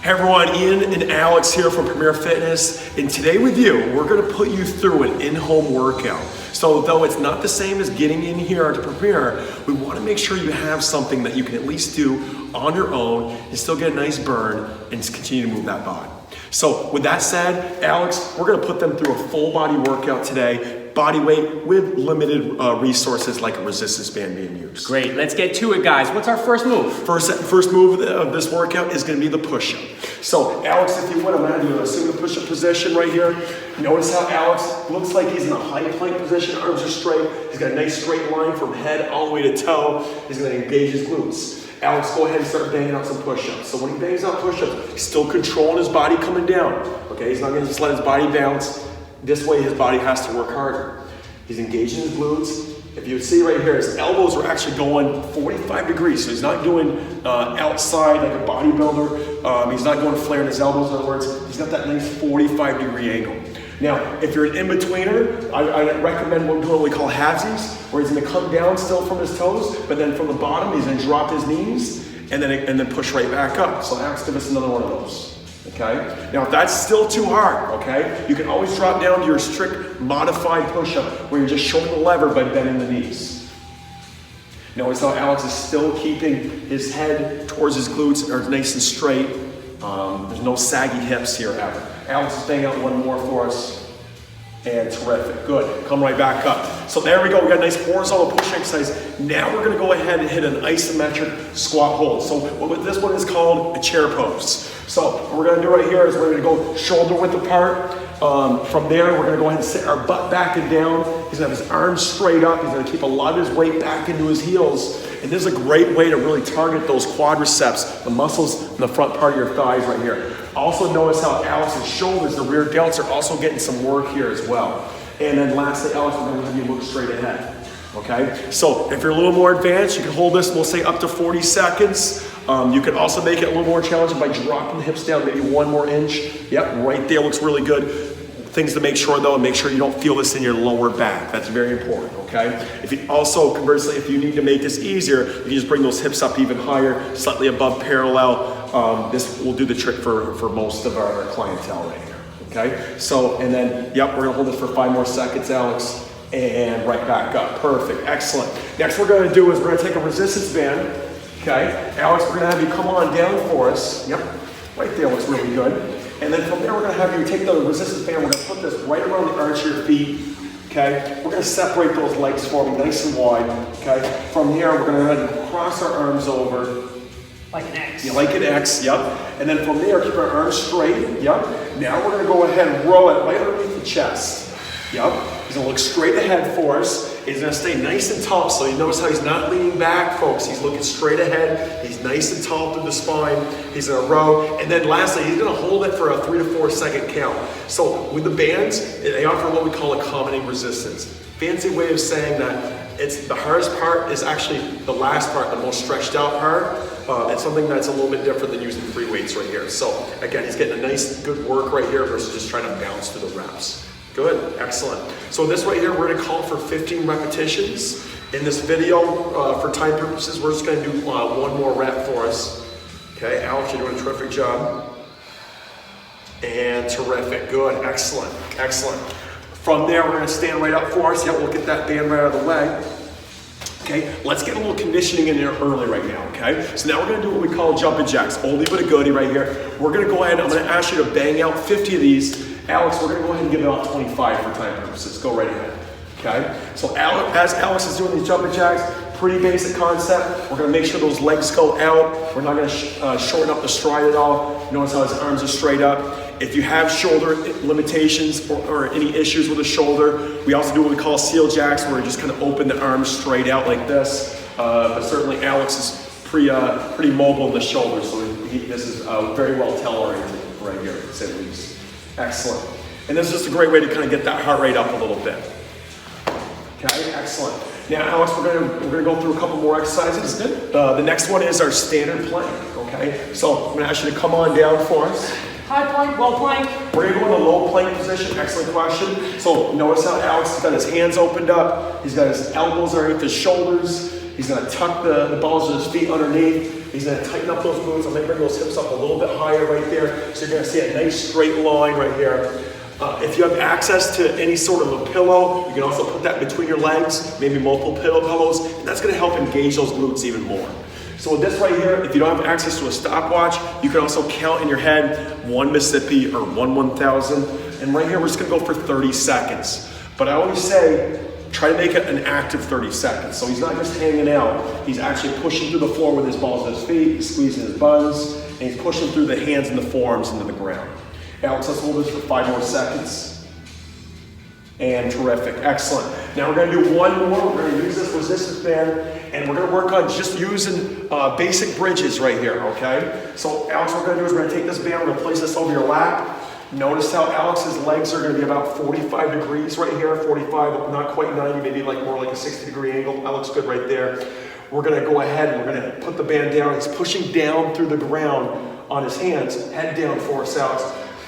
Hey everyone, Ian and Alex here from Premier Fitness, and today with you, we're gonna put you through an in-home workout. So though it's not the same as getting in here to Premier, we wanna make sure you have something that you can at least do on your own and still get a nice burn and just continue to move that body. So with that said, Alex, we're gonna put them through a full body workout today, body weight with limited resources like a resistance band being used. Great, let's get to it, guys. What's our first move? First move of this workout is gonna be the push-up. So Alex, if you would, I'm gonna do assume the push-up position right here. Notice how Alex looks like he's in a high plank position, arms are straight. He's got a nice straight line from head all the way to toe. He's gonna engage his glutes. Alex, go ahead and start banging out some push-ups. So when he bangs out push-ups, he's still controlling his body coming down. Okay, he's not gonna just let his body bounce. This way his body has to work harder. He's engaging his glutes. If you see right here, his elbows are actually going 45 degrees. So he's not doing outside like a bodybuilder. He's not going flaring his elbows. In other words, he's got that nice 45-degree angle. Now, if you're an in-betweener, I recommend what we call halvesies, where he's gonna come down still from his toes, but then from the bottom, he's gonna drop his knees and then push right back up. So Alex, give us another one of those. Okay? Now, if that's still too hard, okay, you can always drop down to your strict modified push-up where you're just showing the lever by bending the knees. Notice how Alex is still keeping his head towards his glutes are nice and straight. There's no saggy hips here ever. Alex is banging out one more for us. And terrific, good. Come right back up. So there we go, we got a nice horizontal push exercise. Now we're gonna go ahead and hit an isometric squat hold. So what this one is called a chair pose. So what we're gonna do right here is we're gonna go shoulder width apart. From there, we're gonna go ahead and sit our butt back and down. He's gonna have his arms straight up. He's gonna keep a lot of his weight back into his heels. And this is a great way to really target those quadriceps, the muscles in the front part of your thighs right here. Also notice how Alex's shoulders, the rear delts, are also getting some work here as well. And then lastly, Alex, we're gonna have you look straight ahead. Okay, so if you're a little more advanced, you can hold this, we'll say up to 40 seconds. You can also make it a little more challenging by dropping the hips down maybe 1 more inch. Yep, right there looks really good. Things to make sure though, make sure you don't feel this in your lower back. That's very important, okay? If you also, conversely, if you need to make this easier, you can just bring those hips up even higher, slightly above parallel. This will do the trick for most of our clientele right here, okay? So, and then, yep, we're gonna hold this for 5 more seconds, Alex, and right back up, perfect, excellent. Next we're gonna do is we're gonna take a resistance band, okay? Alex, we're gonna have you come on down for us. Yep, right there looks really good. And then from there, we're gonna have you take the resistance band, we're gonna put this right around the arch of your feet, okay? We're gonna separate those legs for me nice and wide, okay? From here, we're gonna go ahead and cross our arms over. Like an X. Yeah, like an X, yep. And then from there, keep our arms straight, yep. Now we're gonna go ahead and row it right underneath the chest, yep. He's gonna look straight ahead for us. He's gonna stay nice and tall, so you notice how he's not leaning back, folks. He's looking straight ahead. He's nice and tall through the spine. He's gonna row. And then lastly, he's gonna hold it for a 3 to 4 second count. So with the bands, they offer what we call accommodating resistance. Fancy way of saying that it's the hardest part is actually the last part, the most stretched out part. It's something that's a little bit different than using free weights right here. So again, he's getting a nice, good work right here versus just trying to bounce through the reps. Good, excellent. So this right here, we're gonna call for 15 repetitions. In this video, for time purposes, we're just gonna do 1 more rep for us. Okay, Alex, you're doing a terrific job. And terrific, good, excellent, excellent. From there, we're gonna stand right up for us. Yep, we'll get that band right out of the way. Okay, let's get a little conditioning in there early right now, okay? So now we're gonna do what we call jumping jacks, oldie but a goodie right here. We're gonna go ahead, I'm gonna ask you to bang out 50 of these. Alex, we're gonna go ahead and give it out 25 for time purposes. Go right ahead, okay? So as Alex is doing these jumping jacks, pretty basic concept. We're gonna make sure those legs go out. We're not gonna shorten up the stride at all. Notice how his arms are straight up. If you have shoulder limitations or any issues with the shoulder, we also do what we call seal jacks, where we just kind of open the arms straight out like this. But certainly Alex is pretty mobile in the shoulder, so this is very well tolerated right here, to say the least. Excellent. And this is just a great way to kind of get that heart rate up a little bit. Okay, excellent. Now, Alex, we're gonna go through a couple more exercises. The next one is our standard plank. Okay, so I'm gonna ask you to come on down for us. High plank, low plank. We're gonna go in the low plank position. Excellent question. So notice how Alex has got his hands opened up. He's got his elbows underneath his shoulders. He's He's gonna tuck the balls of his feet underneath. He's gonna tighten up those glutes. I'm gonna bring those hips up a little bit higher right there. So you're gonna see a nice straight line right here. If you have access to any sort of a pillow, you can also put that between your legs, maybe multiple pillows, and that's gonna help engage those glutes even more. So with this right here, if you don't have access to a stopwatch, you can also count in your head 1 Mississippi or 1/1000. And right here, we're just gonna go for 30 seconds. But I always say, try to make it an active 30 seconds. So he's not just hanging out, he's actually pushing through the floor with his balls at his feet, he's squeezing his buns, and he's pushing through the hands and the forearms into the ground. Alex, let's hold this for 5 more seconds. And terrific, excellent. Now we're gonna do one more. We're gonna use this resistance band, and we're gonna work on just using basic bridges right here, okay? So Alex, what we're gonna do is we're gonna take this band, we're gonna place this over your lap. Notice how Alex's legs are gonna be about 45 degrees right here, 45, not quite 90, maybe like more like a 60-degree angle. That looks good right there. We're gonna go ahead and we're gonna put the band down. He's pushing down through the ground on his hands, head down for us, Alex.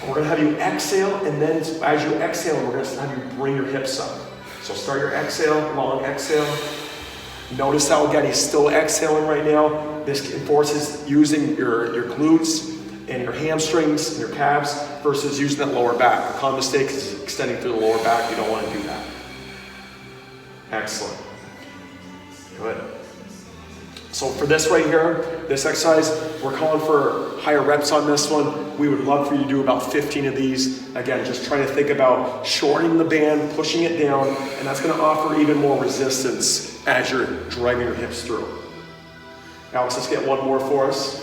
We're gonna have you exhale, and then as you exhale, we're gonna have you bring your hips up. So start your exhale, long exhale. Notice how, again, he's still exhaling right now. This enforces using your glutes and your hamstrings and your calves versus using that lower back. A common mistake is extending through the lower back. You don't wanna do that. Excellent. Good. So for this right here, this exercise, we're calling for higher reps on this one. We would love for you to do about 15 of these. Again, just trying to think about shortening the band, pushing it down, and that's gonna offer even more resistance as you're driving your hips through. Alex, let's get one more for us.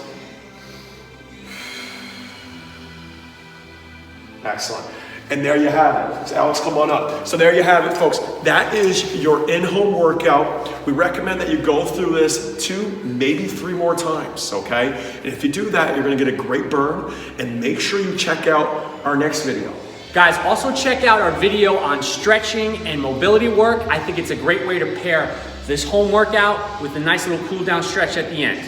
Excellent. And there you have it. So Alex, come on up. So there you have it, folks. That is your in-home workout. We recommend that you go through this 2, maybe 3 more times, okay? And if you do that, you're gonna get a great burn, and make sure you check out our next video. Guys, also check out our video on stretching and mobility work. I think it's a great way to pair this home workout with a nice little cool down stretch at the end.